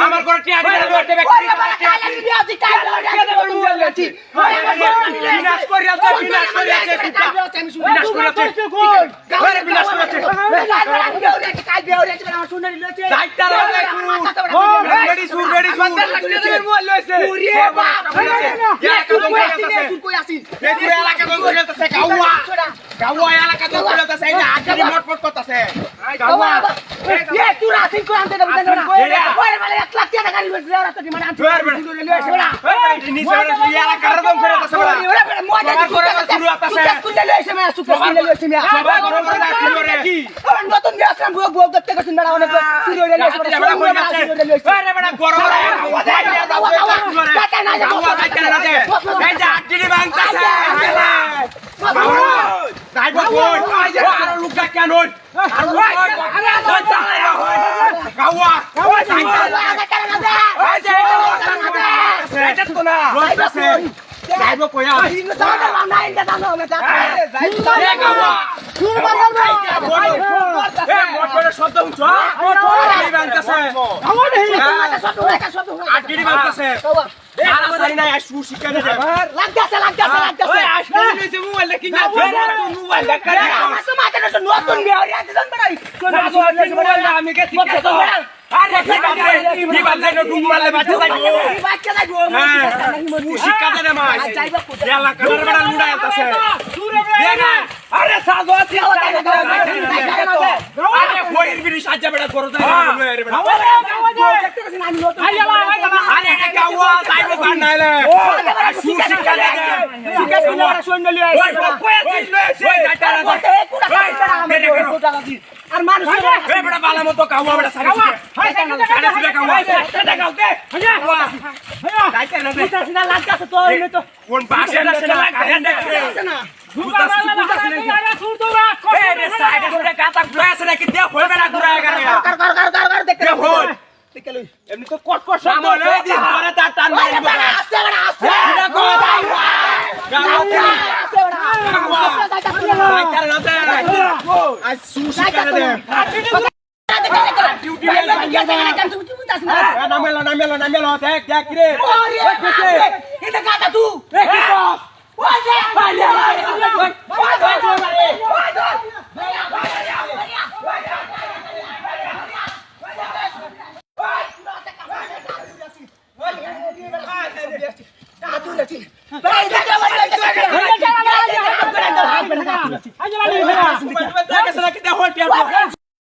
আমার করে টিয়ারি বিনাশ করিয়া আর মানুষ এ বড় বালা মতো কাওয়া বড় সারা সারা সুরে কাওয়া এটা গাউতে কাওয়া যাইতে না দে সিনা লাগতাছে তো এনে তো কোন পাশে আছে না গাড়ি দেখছে না গুতা সুর তো রাখ এ রে সাইডে সুরে কাটা ঘুরাছে না কি দে হইবে না ঘুরায় কর দেখতে হই দেখে লই এমনি তো কট কট শব্দ লই দিস ধরে তার টান মারিব আসছে বড় আসছে এটা কো গাওতে আসছে বড় যাইতে না দে আজ সুশি করে দে ডিউটি নামেলো দেখ দেখ রে এটা কাটা তুই কি কস ওই যে